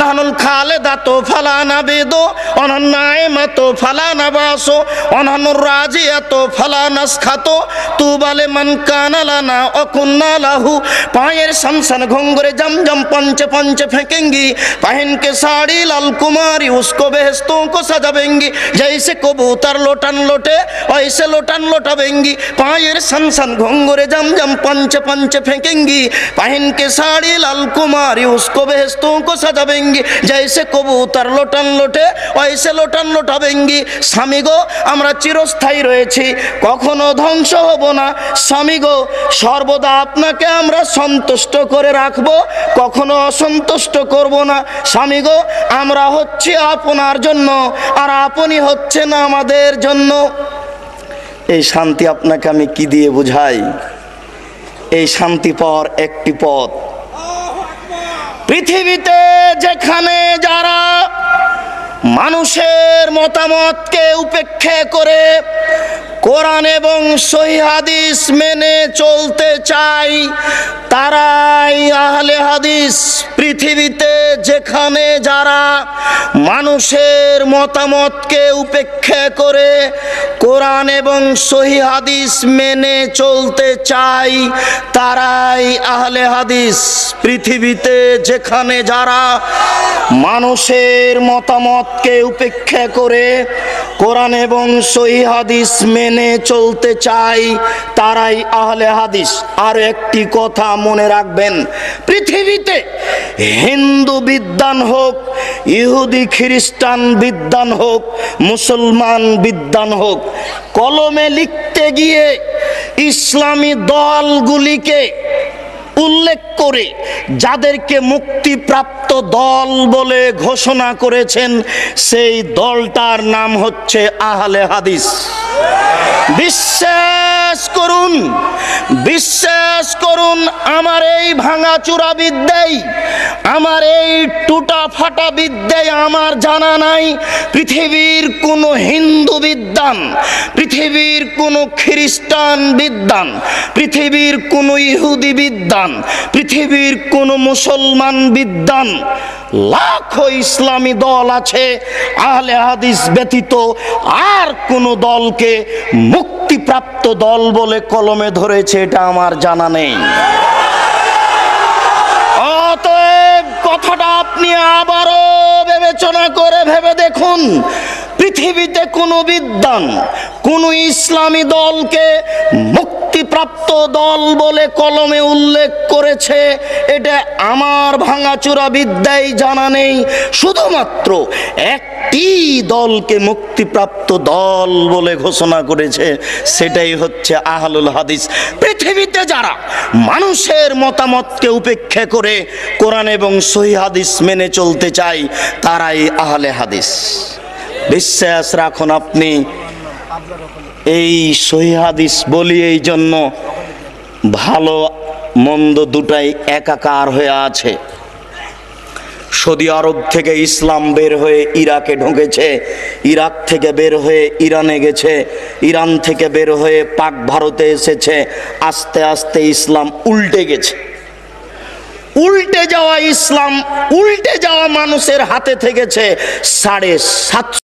নাহনুল খালেদাতু ফালা নাবিদু ওয়ানান নাইমাতু ফালা নাবাসু ওয়ানানুর রাজিয়াতু ফালা নাসখাতু তুবা লিমান কানা লানা ওয়া কুন্না লাহু। पायर समसन घुंघरे जम जम पंच पंच फेंकेंगी, पहन के साड़ी लाल कुमारी उसको बेहस्तों को सजावेंगी। जैसे कबूतर लोटन लोटे वैसे लोटन लोटावेंगी। पायर समसन घुंघरे जम जम पंच पंच फेंकेंगी, पहन के साड़ी लाल कुमारी उसको बेहस्तों को सजावेंगी। जैसे कबूतर लोटन लोटे वैसे लोटन लोटावेंगी। स्वामी गो আমরা চিরস্থায়ী রয়েছি, কখনো ধ্বংস হব না। স্বামী গো সর্বদা আপনাকে আমরা সন্তুষ্ট করে রাখবো, কখনো অসন্তুষ্ট করব না। স্বামী গো আমরা হচ্ছি আপনার জন্য, আর আপনি হচ্ছেন আমাদের জন্য। এই শান্তি আপনাকে আমি কি দিয়ে বুঝাই? এই শান্তি পাওয়ার একটি পথ, পৃথিবীতে যেখানে যারা মানুষের মতামতকে উপেক্ষা করে কোরআন এবং সহিহ হাদিস মেনে চলতে চাই, তারাই আহলে হাদিস। পৃথিবীতে যেখানে যারা মানুষের মতামতকে উপেক্ষা করে কোরআন এবং সহিহ হাদিস মেনে চলতে চাই, তারাই আহলে হাদিস। পৃথিবীতে যেখানে যারা মানুষের মতামতকে উপেক্ষা করে কোরআন এবং সহিহ হাদিস মেনে চলতে চাই, তারাই আহলে হাদিস। আর একটি কথা মনে রাখবেন, পৃথিবীতে হিন্দু বিদ্বান হোক, ইহুদি খ্রিস্টান বিদ্বান হোক, মুসলমান বিদ্বান হোক, কলমে লিখতে গিয়ে ইসলামী দলগুলিকে উল্লেখ করে যাদেরকে মুক্তিপ্রাপ্ত দল বলে ঘোষণা করেছেন, সেই দলটার নাম হচ্ছে আহলে হাদিস। বিশ্বাস করুন, বিশ্বাস করুন, আমার এই ভাঙাচুরা বিদ্যায়, আমার এই টুটা ফাটা বিদ্যায় আমার জানা নাই পৃথিবীর কোনো হিন্দু বিদ্বান, পৃথিবীর কোনো খ্রিস্টান বিদ্বান, পৃথিবীর কোনো ইহুদি বিদ্বান, পৃথিবীর কোনো মুসলমান বিদ্বান, লাখো ইসলামী দল আছে, আহলে হাদিস ব্যতীত আর কোন দলকে মুক্তিপ্রাপ্ত দল বলে কলমে ধরেছে এটা আমার জানা নেই। অতএব কথাটা আপনি আবারও বিবেচনা করে ভেবে দেখুন, পৃথিবীতে কোনো বিদ্বান কোনো ইসলামী দলকে মুক্তিপ্রাপ্ত দল বলে কলমে উল্লেখ করেছে এটা আমার ভাঙাচুরা বিদ্যায় জানা নেই। শুধুমাত্র একটি দলকে মুক্তিপ্রাপ্ত দল বলে ঘোষণা করেছে, সেটাই হচ্ছে আহলুল হাদিস। পৃথিবীতে যারা মানুষের মতামতকে উপেক্ষা করে কোরআন এবং সহিহ হাদিস মেনে চলতে চায়, তারাই আহলে হাদিস। বিশ্বাস রাখুন আপনি, এই সহিহ হাদিস বলি এই জন্য ভালো মন্দ দুটাই একাকার হয়ে আছে। সৌদি আরব থেকে ইসলাম বের হয়ে ইরাকে ঢুকেছে, ইরাক থেকে বের হয়ে ইরানে গেছে, ইরান থেকে বের হয়ে পাক ভারতে এসেছে। আস্তে আস্তে ইসলাম উল্টে গেছে। উল্টে যাওয়া ইসলাম, উল্টে যাওয়া মানুষের হাতে থেকেছে 750